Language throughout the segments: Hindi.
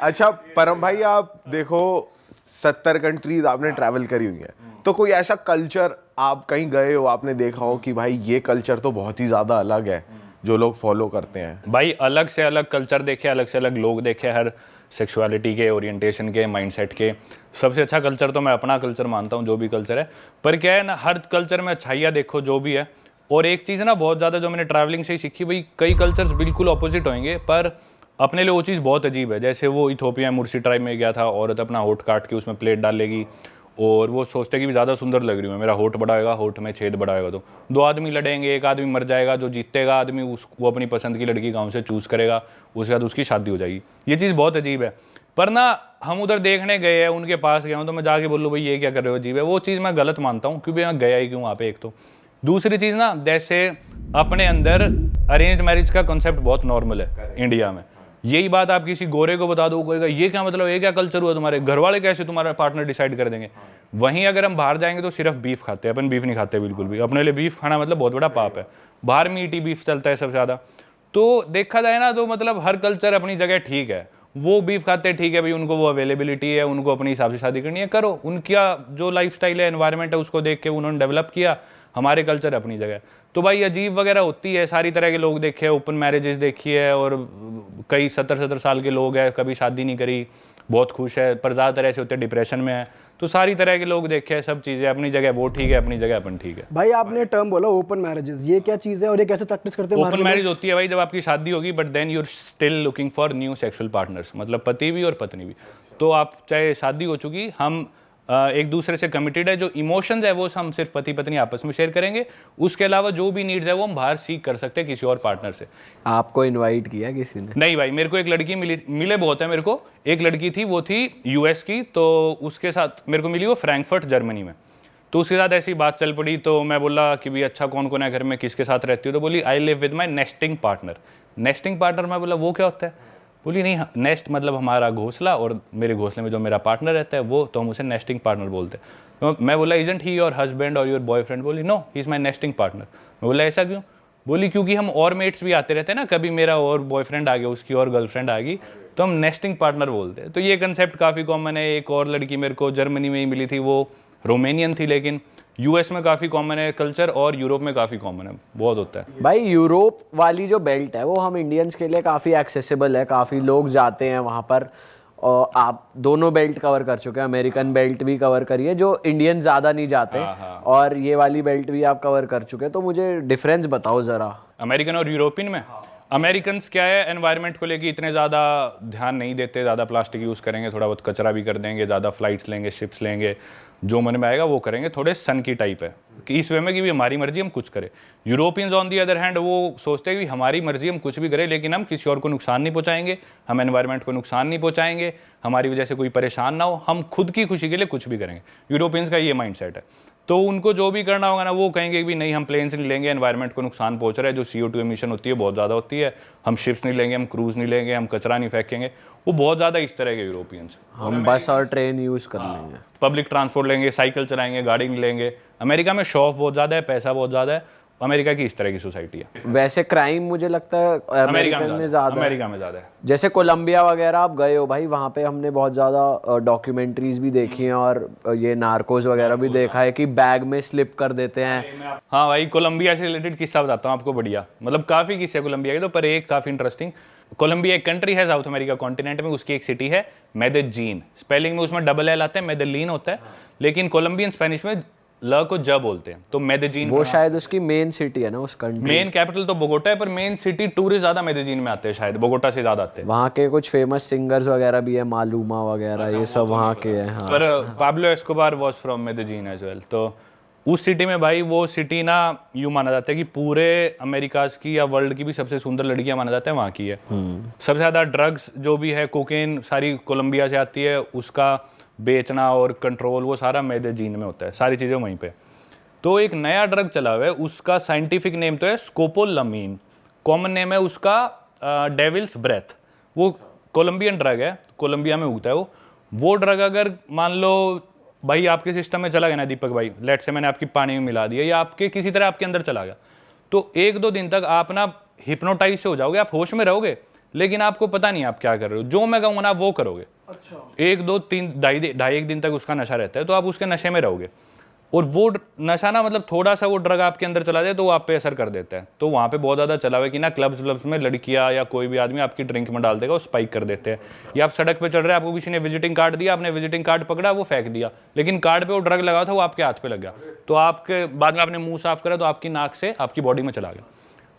अच्छा परम भाई, आप देखो 70 कंट्रीज आपने ट्रैवल करी हुई है, तो कोई ऐसा कल्चर आप कहीं गए हो, आपने देखा हो कि भाई ये कल्चर तो बहुत ही ज्यादा अलग है जो लोग फॉलो करते हैं? भाई अलग से अलग कल्चर देखे, अलग से अलग लोग देखे, हर सेक्सुअलिटी के, ओरिएंटेशन के, माइंडसेट के। सबसे अच्छा कल्चर तो मैं अपना कल्चर मानता हूँ, जो भी कल्चर है। पर क्या है ना, हर कल्चर में अच्छाइयाँ देखो जो भी है। और एक चीज़ ना बहुत ज़्यादा जो मैंने ट्रैवलिंग से ही सीखी, भाई कई कल्चर्स बिल्कुल अपोजिट होंगे पर अपने लिए वो चीज़ बहुत अजीब है। जैसे वो इथोपिया मुर्सी ट्राइब में गया था, औरत अपना होठ काट के उसमें प्लेट डाल लेगी और वो सोचते कि ज़्यादा सुंदर लग रही हूँ, मेरा होठ बड़ा होगा, होठ में छेद बड़ा होगा। तो दो आदमी लड़ेंगे, एक आदमी मर जाएगा, जो जीतेगा आदमी वो अपनी पसंद की लड़की गाँव से चूज़ करेगा, उसके बाद उसकी शादी हो जाएगी। ये चीज़ बहुत अजीब है। पर ना हम उधर देखने गए हैं, उनके पास गया हूँ, तो मैं जाके बोलूँ भाई ये क्या कर रहे हो, अजीब है। वो चीज़ मैं गलत मानता हूँ, क्योंकि मैं गया ही क्यों वहाँ पे। एक तो दूसरी चीज़ ना, जैसे अपने अंदर अरेंज्ड मैरिज का कॉन्सेप्ट बहुत नॉर्मल है इंडिया में। यही बात आप किसी गोरे को बता दो, कहेगा ये क्या मतलब, ये क्या कल्चर हुआ, तुम्हारे घर वाले कैसे तुम्हारा पार्टनर डिसाइड कर देंगे। वहीं अगर हम बाहर जाएंगे तो सिर्फ बीफ खाते हैं, अपन बीफ नहीं खाते बिल्कुल भी। अपने लिए बीफ खाना मतलब बहुत बड़ा पाप है। बाहर मीट ही बीफ चलता है सबसे ज़्यादा। तो देखा जाए ना तो मतलब हर कल्चर अपनी जगह ठीक है। वो बीफ खाते हैं, ठीक है भाई, उनको वो अवेलेबिलिटी है, उनको अपने हिसाब से शादी करनी है, करो। उनका जो लाइफस्टाइल है, एनवायरनमेंट है, उसको देख के उन्होंने डेवलप किया। हमारे कल्चर अपनी जगह। तो भाई अजीब वगैरह होती है, सारी तरह के लोग देखे, ओपन मैरिजेस देखी है, और कई 70-70 साल के लोग हैं, कभी शादी नहीं करी, बहुत खुश है, पर ज़्यादातर ऐसे होते हैं डिप्रेशन में है। तो सारी तरह के लोग देखे हैं, सब चीज़ें अपनी जगह वो ठीक है, अपनी जगह अपन ठीक है। भाई आपने टर्म बोला ओपन मैरिजेस, ये क्या चीज़ है और ये कैसे प्रैक्टिस करते हैं? ओपन मैरिज होती है भाई जब आपकी शादी होगी, but then you are still looking for new sexual partners, मतलब पति भी और पत्नी भी। तो आप चाहे शादी हो चुकी, हम एक दूसरे से कमिटेड है। जो इमोशंस है वो हम सिर्फ पति पत्नी आपस में शेयर करेंगे, उसके अलावा जो भी नीड्स है वो हम बाहर सीख कर सकते हैं किसी और पार्टनर से। आपको इनवाइट किया किसी ने? नहीं भाई, मेरे को एक लड़की मिले बहुत है मेरे को। एक लड़की थी, वो थी यूएस की, तो उसके साथ मेरे को मिली, वो फ्रैंकफर्ट जर्मनी में। तो उसके साथ ऐसी बात चल पड़ी, तो मैं बोला कि भाई अच्छा कौन कौन है घर में, किसके साथ रहती हो? तो बोली I live with my nesting partner. Nesting partner, मैं बोला वो क्या होता है? बोली नहीं, नेस्ट मतलब हमारा घोंसला, और मेरे घोंसले में जो मेरा पार्टनर रहता है वो, तो हम उसे नेस्टिंग पार्टनर बोलते हैं। तो मैं बोला इजंट ही योर हस्बैंड और योर बॉयफ्रेंड? बोली no, he is my nesting partner. मैं बोला ऐसा क्यों? बोली क्योंकि हम और मेट्स भी आते रहते हैं ना, कभी मेरा और बॉयफ्रेंड आ गया, उसकी और गर्लफ्रेंड आ गई, तो हम नेस्टिंग पार्टनर बोलते हैं। तो ये कंसेप्ट काफ़ी कॉमन है। एक और लड़की मेरे को जर्मनी में ही मिली थी, वो रोमेनियन थी, लेकिन यूएस में काफ़ी कॉमन है कल्चर, और यूरोप में काफ़ी कॉमन है, बहुत होता है। भाई यूरोप वाली जो बेल्ट है वो हम इंडियंस के लिए काफ़ी एक्सेसिबल है, काफ़ी लोग जाते हैं वहाँ पर। और आप दोनों बेल्ट कवर कर चुके हैं, अमेरिकन बेल्ट भी कवर करी है, जो इंडियन ज़्यादा नहीं जाते, और ये वाली बेल्ट भी आप कवर कर चुके हैं। तो मुझे डिफरेंस बताओ ज़रा अमेरिकन और यूरोपियन में। अमेरिकन्स क्या है, एनवायरनमेंट को लेके इतने ज़्यादा ध्यान नहीं देते, ज़्यादा प्लास्टिक यूज़ करेंगे, थोड़ा बहुत कचरा भी कर देंगे, ज़्यादा फ्लाइट्स लेंगे, शिप्स लेंगे, जो मन में आएगा वो करेंगे। थोड़े सन की टाइप है कि इस वे में कि भी हमारी मर्जी हम कुछ करें। Europeans on the other hand वो सोचते हैं कि हमारी मर्जी हम कुछ भी करें, लेकिन हम किसी और को नुकसान नहीं पहुंचाएंगे, हम एनवायरनमेंट को नुकसान नहीं पहुंचाएंगे, हमारी वजह से कोई परेशान ना हो, हम खुद की खुशी के लिए कुछ भी करेंगे। यूरोपियंस का ये माइंडसेट है। तो उनको जो भी करना होगा ना, वो कहेंगे कि नहीं हम प्लेन से नहीं लेंगे, एनवायरनमेंट को नुकसान पहुंच रहा है, जो CO2 एमिशन होती है बहुत ज़्यादा होती है, हम शिप्स नहीं लेंगे, हम क्रूज़ नहीं लेंगे, हम कचरा नहीं फेंकेंगे। वो बहुत ज़्यादा इस तरह के यूरोपियंस। हम बस और ट्रेन यूज़ कर लेंगे, पब्लिक ट्रांसपोर्ट लेंगे, साइकिल चलाएंगे, गाड़ी नहीं लेंगे। अमेरिका में शो ऑफ बहुत ज़्यादा है, पैसा बहुत ज़्यादा है। अमेरिका की इस तरह की सोसाइटी है। वैसे क्राइम मुझे लगता है अमेरिका में ज़्यादा, अमेरिका में ज़्यादा है। जैसे कोलंबिया वगैरह आप गए हो भाई, वहाँ पे हमने बहुत ज़्यादा डॉक्यूमेंट्रीज भी देखी हैं, और ये नार्कोस वगैरह भी देखा है कि बैग में स्लिप कर देते हैं। हाँ भाई, कोलंबिया से रिलेटेड किस्सा बताता हूँ आपको, बढ़िया, मतलब काफ़ी किस्से कोलंबिया के, तो पर एक काफ़ी इंटरेस्टिंग। कोलंबिया एक कंट्री है साउथ अमेरिका कॉन्टिनेंट में, उसकी एक सिटी है मेदेजीन। स्पेलिंग में उसमें डबल एल आता है, मेदेलीन होता है, लेकिन कोलंबियन स्पेनिश में ल को ज बोलते हैं, तो मेदेजीन। वो शायद उसकी मेन सिटी है ना उस कंट्री। मेन कैपिटल तो बोगोटा है, पर मेन सिटी टूरिस्ट ज़्यादा मेदेजीन में आते हैं, शायद बोगोटा से ज़्यादा आते हैं। वहाँ के कुछ फेमस सिंगर्स वगैरह भी है, मालूमा वगैरह, ये सब वहाँ के हैं। हाँ, पर Pablo Escobar was from Medellin as well. तो उस सिटी में भाई, वो सिटी ना यूँ माना जाता है कि पूरे अमेरिकाज की या वर्ल्ड की भी सबसे सुंदर लड़कियां माना जाता है वहाँ की है। सबसे ज़्यादा ड्रग्स जो भी है, कोकेन सारी कोलंबिया से आती है, उसका बेचना और कंट्रोल वो सारा मेदेजीन में होता है, सारी चीज़ें वहीं पे। तो एक नया ड्रग चला हुआ है, उसका साइंटिफिक नेम तो है स्कोपोलामीन, कॉमन नेम है उसका डेविल्स ब्रेथ। वो कोलंबियन ड्रग है, कोलंबिया में उगता है वो ड्रग अगर मान लो भाई आपके सिस्टम में चला गया ना दीपक भाई, लेट से मैंने आपकी पानी में मिला दिया, या आपके किसी तरह आपके अंदर चला गया, तो 1-2 दिन तक आप ना हिप्नोटाइज से हो जाओगे, आप होश में रहोगे, लेकिन आपको पता नहीं आप क्या कर रहे हो, जो मैं कहूँगा ना आप वो करोगे। अच्छा 1 2 3 ढाई एक दिन तक उसका नशा रहता है, तो आप उसके नशे में रहोगे। और वो नशा ना मतलब थोड़ा सा वो ड्रग आपके अंदर चला जाए तो वो आप पे असर कर देता है। तो वहाँ पे बहुत ज़्यादा चला हुआ है कि ना क्लब्स में लड़कियाँ या कोई भी आदमी आपकी ड्रिंक में डाल देगा, वो स्पाइक कर देते हैं। या आप सड़क पे चल रहे हैं, आपको किसी ने विजिटिंग कार्ड दिया, आपने विजिटिंग कार्ड पकड़ा, वो फेंक दिया, लेकिन कार्ड पे वो ड्रग लगा था, वो आपके हाथ पे लग गया, तो आपके बाद में आपने मुंह साफ करा तो आपकी नाक से आपकी बॉडी में चला गया।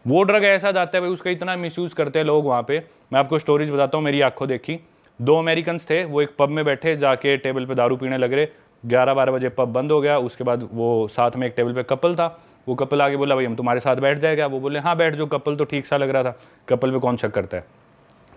वो ड्रग ऐसा जाता है भाई, उसका इतना मिसयूज़ करते हैं लोग वहाँ पे। मैं आपको स्टोरीज बताता हूँ, मेरी आंखों देखी। 2 अमेरिकन्स थे, वो एक पब में बैठे, जाके टेबल पे दारू पीने लग रहे। 11-12 बजे पब बंद हो गया। उसके बाद वो साथ में एक टेबल पे कपल था, वो कपल आगे बोला भाई हम तुम्हारे साथ बैठ जाएगा। वो बोले हाँ बैठ जो, कपल तो ठीक सा लग रहा था, कपल पे कौन शक करता है।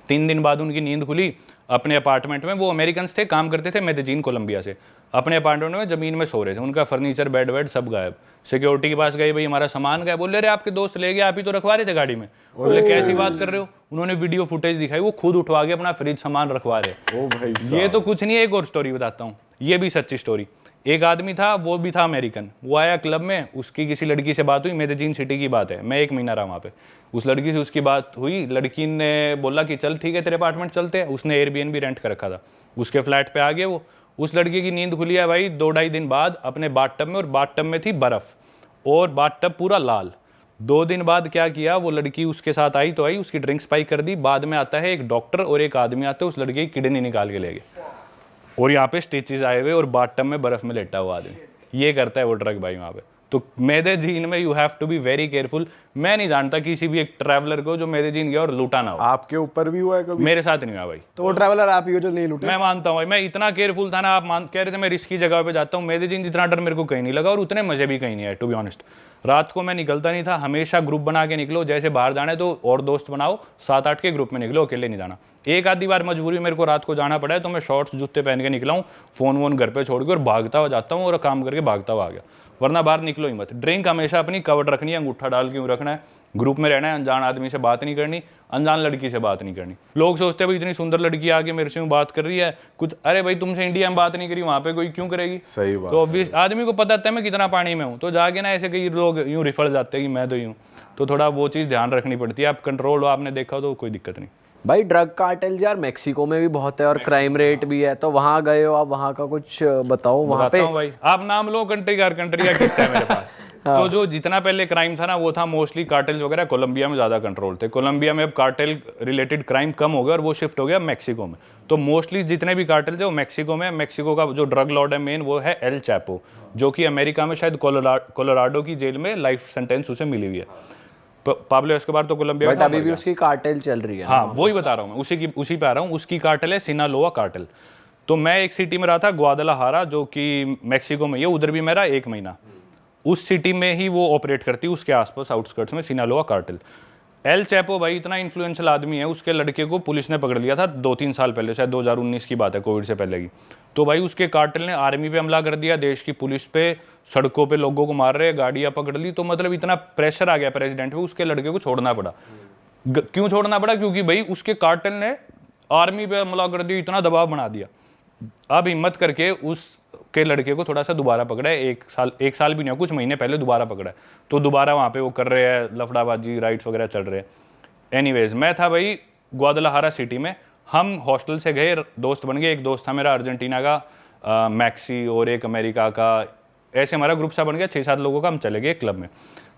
3 दिन बाद उनकी नींद खुली अपने अपार्टमेंट में। वो अमेरिकन्स थे, काम करते थे मेदेजीन कोलंबिया से। अपने अपार्टमेंट में ज़मीन में सो रहे थे, उनका फर्नीचर बेड वेड सब गायब। सिक्योरिटी के पास गए, भाई हमारा सामान गायब। बोले अरे आपके दोस्त ले गए, आप ही तो रखवा रहे थे गाड़ी में। बोले कैसी बात कर रहे हो। उन्होंने वीडियो फुटेज दिखाई, वो खुद उठवा के अपना फ्रिज सामान रखवा रहे। ओ भाई ये तो कुछ नहीं है, एक और स्टोरी बताता हूँ, ये भी सच्ची स्टोरी। एक आदमी था, वो भी था अमेरिकन, वो आया क्लब में, उसकी किसी लड़की से बात हुई, मेदेजीन सिटी की बात है, मैं 1 महीना रहा वहाँ पे। उस लड़की से उसकी बात हुई, लड़की ने बोला कि चल ठीक है तेरे अपार्टमेंट चलते हैं। उसने एयरबीएनबी रेंट कर रखा था, उसके फ्लैट पे आ गए वो। उस लड़की की नींद खुली है भाई 2-2.5 दिन बाद अपने बाथटब में, और बाथटब में थी बर्फ और बाथटब पूरा लाल। 2 दिन बाद क्या किया, वो लड़की उसके साथ आई तो आई, उसकी ड्रिंक स्पाइक कर दी। बाद में आता है एक डॉक्टर और एक आदमी आते हैं, उस लड़की की किडनी निकाल के ले गए, और यहाँ पे स्टिचेस आए हुए और बाथटब में बर्फ में लेटा हुआ आदमी। ये करता है वो ड्रग भाई वहाँ पे। तो मेदेजीन में you have to be very careful. मैं नहीं जानता किसी भी एक ट्रैवलर को जो मेदेजीन गया और लूटा ना हो। आपके ऊपर भी हुआ है कभी? मेरे साथ नहीं हुआ भाई। तो वो ट्रैवलर आप ही हो जो नहीं लूटे। मैं मानता हूँ भाई, मैं इतना केयरफुल था ना, आप कह रहे थे मैं रिस्की जगह पे जाता हूँ, मेदेजीन जितना डर मेरे को कहीं नहीं लगा और उतने मजे भी कहीं नहीं आए टू बी ऑनेस्ट। रात को मैं निकलता नहीं था, हमेशा ग्रुप बना के निकलो। जैसे बाहर जाना है तो और दोस्त बनाओ, 7-8 के ग्रुप में निकलो, अकेले नहीं जाना। एक आधी बार मजबूरी मेरे को रात को जाना पड़ा है तो मैं शॉर्ट्स जूते पहन के निकला हूँ, फोन वोन घर पे छोड़ के, और भागता हुआ जाता हूँ और काम करके भागता हुआ आ गया। वरना बाहर निकलो ही मत। ड्रिंक हमेशा अपनी कवर्ड रखनी है, अंगूठा डाल के रखना है, ग्रुप में रहना है, अनजान आदमी से बात नहीं करनी, अनजान लड़की से बात नहीं करनी। लोग सोचते हैं भाई इतनी सुंदर लड़की आके मेरे से बात कर रही है कुछ, अरे भाई तुमसे इंडिया में बात नहीं करी, वहाँ पे कोई क्यों करेगी। सही बात। तो ऑब्वियस आदमी को पता था मैं कितना पानी में हूँ, तो जाके ना ऐसे कई लोग यूँ रिफर जाते हैं कि मैं तो यूँ। तो थोड़ा वो चीज़ ध्यान रखनी पड़ती है। आप कंट्रोल हो, आपने देखा हो तो कोई दिक्कत नहीं। भाई ड्रग कार्टेल्स यार मेक्सिको में भी बहुत है और क्राइम रेट भी है, तो वहाँ गए हो आप, वहाँ का कुछ बताओ। वहाँ पे भाई आप नाम लो, कंट्री का किस्सा है मेरे पास। तो जो जितना पहले क्राइम था ना, वो था मोस्टली कार्टेल्स वगैरह कोलंबिया में ज़्यादा कंट्रोल थे। कोलंबिया में अब कार्टेल रिलेटेड क्राइम कम हो गया और वो शिफ्ट हो गया मैक्सिको में। तो मोस्टली जितने भी कार्टेल्स है वो मैक्सिको में। मैक्सिको का जो ड्रग लॉर्ड है मेन, वो है एल चैपो, जो कि अमेरिका में शायद कोलोराडो की जेल में लाइफ सेंटेंस उसे मिली हुई है। पाब्लो एस्कोबार तो कोलंबिया बट अभी भी उसकी कार्टेल चल रही है। हाँ वही बता रहा हूँ मैं, उसी पे आ रहा हूँ। उसकी कार्टेल है सिनालोआ कार्टेल। तो मैं एक सिटी में रहा था ग्वादालाहारा, जो कि मैक्सिको में, ये उधर भी मेरा 1 महीना। उस सिटी में ही वो ऑपरेट करती है, उसके आसपास आउटस्कर्ट्स में सिनालोआ कार्टेल। एल चैपो भाई इतना इन्फ्लुएंशियल आदमी है, उसके लड़के को पुलिस ने पकड़ लिया था 2-3 साल पहले, शायद 2019 की बात है, कोविड से पहले की। तो भाई उसके कार्टेल ने आर्मी पे हमला कर दिया, देश की पुलिस पे, सड़कों पे लोगों को मार रहे, गाड़ियां पकड़ ली। तो मतलब इतना प्रेशर आ गया प्रेसिडेंट पे, उसके लड़के को छोड़ना पड़ा। क्यों छोड़ना पड़ा? क्योंकि भाई उसके कार्टेल ने आर्मी पे हमला कर दिया, इतना दबाव बना दिया। अब हिम्मत करके उसके लड़के को थोड़ा सा दोबारा पकड़ा है, 1 साल भी नहीं, कुछ महीने पहले दोबारा पकड़ा है। तो दोबारा वहाँ पे वो कर रहे हैं लफड़ाबाजी, राइट्स वगैरह चल रहे हैं। एनीवेज मैं था भाई ग्वादलाहारा सिटी में, हम हॉस्टल से गए, दोस्त बन गए। एक दोस्त था मेरा अर्जेंटीना का, मैक्सी, और एक अमेरिका का, ऐसे हमारा ग्रुप सा बन गया 6-7 लोगों का। हम चले गए क्लब में।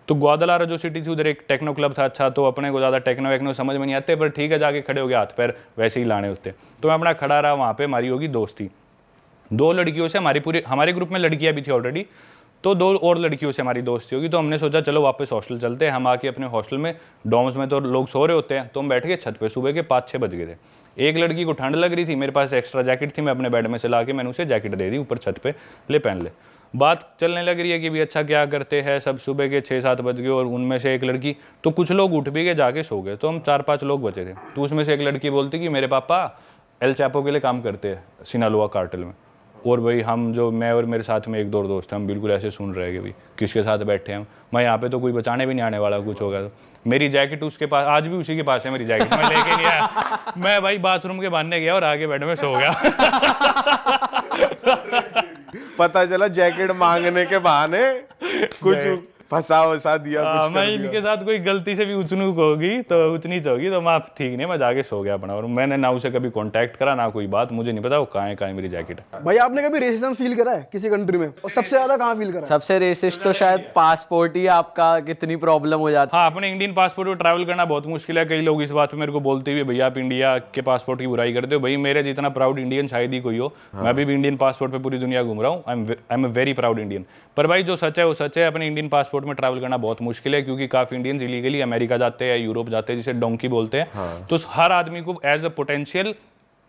तो ग्वादलाहारा जो सिटी थी उधर एक टेक्नो क्लब था। अच्छा, तो अपने को ज़्यादा टेक्नो वेक्नो समझ में नहीं आते, पर ठीक है जाके खड़े हो गए, हाथ पैर वैसे ही लाने होते। तो मैं अपना खड़ा रहा वहाँ पे, हमारी होगी दोस्ती 2 लड़कियों से, हमारे ग्रुप में लड़कियाँ भी थी ऑलरेडी, तो 2 और लड़कियों से हमारी दोस्ती होगी। तो हमने सोचा चलो वापस हॉस्टल चलते हैं। हम आके अपने हॉस्टल में, डॉर्म्स में तो लोग सो रहे होते हैं, तो हम बैठ गए छत पे। सुबह के 5-6 बज गए थे। एक लड़की को ठंड लग रही थी, मेरे पास एक्स्ट्रा जैकेट थी, मैं अपने बेड में से ला के मैंने उसे जैकेट दे दी, ऊपर छत पे ले पहन ले। बात चलने लग रही है कि भी अच्छा क्या करते हैं सब। सुबह के 6-7 बज गए और उनमें से एक लड़की, तो कुछ लोग उठ भी गए, जाके सो गए। तो हम 4-5 लोग बचे थे। तो उसमें से एक लड़की बोलती कि मेरे पापा एल चैपो के लिए काम करते हैं सिनालोआ कार्टेल में। और भाई हम जो, मैं और मेरे साथ में 1-2 और दोस्त हैं, हम बिल्कुल ऐसे सुन रहे हैं कि भाई किसके साथ बैठे हैं। मैं यहाँ पे तो कोई बचाने भी नहीं आने वाला, कुछ होगा तो। मेरी जैकेट उसके पास, आज भी उसी के पास है मेरी जैकेट, मैं लेके नहीं आया। मैं भाई बाथरूम के बहाने गया और आगे बेड में सो गया। पता चला जैकेट मांगने के बहाने कुछ फंसा वसा दिया कुछ मैं इनके साथ कोई गलती से भी उचनूक होगी तो उच नीच होगी तो मैं ठीक नहीं, मैं जाके सो गया अपना, और मैंने ना उसे कभी कांटेक्ट करा ना कोई बात, मुझे नहीं पता वो कहाँ है मेरी जैकेट। भाई आपने कभी रेसिज्म फील करा है किसी कंट्री में, और सबसे ज्यादा कहाँ फील करा है? सबसे रेसिस्ट तो शायद पासपोर्ट ही आपका कितनी प्रॉब्लम हो जाती हाँ, अपने इंडियन पासपोर्ट पर ट्रैवल करना बहुत मुश्किल है। कई लोग इस बात पे मेरे को बोलते हुए भैया आप इंडिया के पासपोर्ट की बुराई करते हो। भाई मेरे जितना प्राउड इंडियन शायद ही कोई हो। मैं अभी भी इंडियन पासपोर्ट पे पूरी दुनिया घूम रहा हूँ। I am a very proud Indian. पर भाई जो सच है वो सच है, अपने इंडियन पासपोर्ट में ट्रैवल करना बहुत मुश्किल है, क्योंकि काफी इंडियंस इलीगली अमेरिका जाते हैं या यूरोप जाते हैं, जिसे डोंकी बोलते हैं। तो हर आदमी को as a potential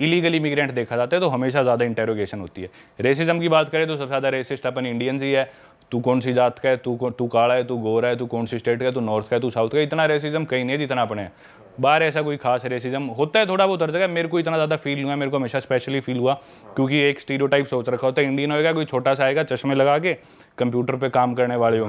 illegal immigrant देखा जाता है, तो हमेशा ज्यादा इंटेरोगेशन होती है। रेसिज्म की बात करें तो सबसे ज्यादा रेसिस्ट अपन इंडियंस ही है। तू कौन सी जात का है, तू काला है, तू गोरा है, तू कौन सी स्टेट का है, तू नॉर्थ का है, तू साउथ का है। इतना रेसिज्म कहीं नहीं है जितना अपने है। बाहर ऐसा कोई खास रेसिज्म होता है, थोड़ा बहुत हर जगह। मेरे को इतना ज़्यादा फील हुआ, मेरे को हमेशा स्पेशली फील हुआ, क्योंकि एक स्टीरियोटाइप सोच रखा होता है इंडियन होएगा कोई छोटा सा आएगा चश्मे लगा के कंप्यूटर पे काम करने वाले हो,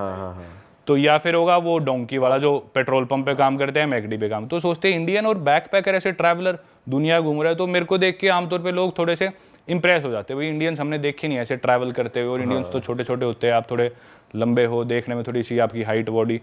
तो या फिर होगा वो डोंकी वाला जो पेट्रोल पंप पे काम करते हैं, मैकडी पे काम। तो सोचते हैं इंडियन और बैकपैकर ऐसे ट्रैवलर दुनिया घूम रहे हैं, तो मेरे को देख के आमतौर पे लोग थोड़े से इंप्रेस हो जाते हैं। भाई इंडियंस हमने देखे नहीं ऐसे ट्रैवल करते हुए, और इंडियंस तो छोटे छोटे होते हैं, आप थोड़े लंबे हो, देखने में थोड़ी सी आपकी हाइट बॉडी,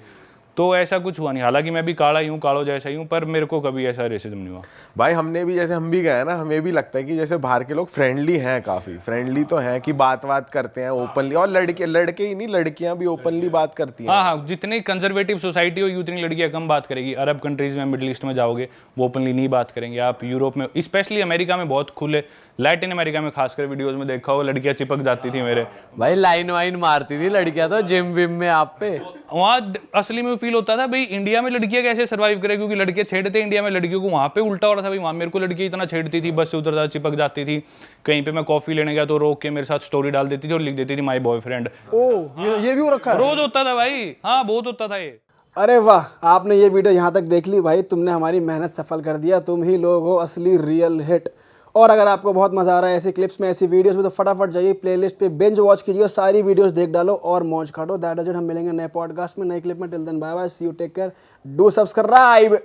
तो ऐसा कुछ हुआ नहीं। हालांकि मैं भी काला ही हूँ, कालो जैसा ही हूँ, पर मेरे को कभी ऐसा रेसिज्म नहीं हुआ। भाई हमने भी, जैसे हम भी गए ना, हमें भी लगता है कि जैसे बाहर के लोग फ्रेंडली हैं, काफी फ्रेंडली तो हैं कि बात करते हैं ओपनली, और लड़के ही नहीं, लड़कियां भी ओपनली बात करती हैं। हाँ, जितनी कंजर्वेटिव सोसाइटी होगी उतनी लड़कियां कम बात करेगी। अरब कंट्रीज में, मिडिल ईस्ट में जाओगे वो ओपनली नहीं बात करेंगे। आप यूरोप में, स्पेशली अमेरिका में बहुत खुले, लैटिन अमेरिका में खासकर वीडियोस में देखा हो, लड़कियां चिपक जाती थी मेरे। भाई लाइन वाइन मारती थी लड़कियां तो जिम विम में आप पे। वहाँ असली में फील होता था भाई इंडिया में लड़कियां कैसे सर्वाइव करें, क्योंकि लड़के छेड़ते इंडिया में लड़कियों को, वहाँ पे उल्टा हो रहा था भाई। वहाँ मेरे को लड़की इतना छेड़ती थी, बस से उतरता चिपक जाती थी। कहीं पे मैं कॉफी लेने गया तो रोक के मेरे साथ स्टोरी डाल देती थी और लिख देती थी माई बॉयफ्रेंड। ये भी हो रखा है? रोज होता था भाई, हाँ बहुत होता था ये। अरे वाह, आपने ये वीडियो यहाँ तक देख ली भाई, तुमने हमारी मेहनत सफल कर दिया। तुम ही लोग हो असली रियल हिट। और अगर आपको बहुत मजा आ रहा है ऐसी क्लिप्स में, ऐसी वीडियोस में, तो फटाफट जाइए प्लेलिस्ट पे, बिंज वॉच कीजिए, सारी वीडियोस देख डालो और मौज काटो। That is it. हम मिलेंगे नए पॉडकास्ट में, नए क्लिप में। Till then bye bye, see you, take care, do subscribe.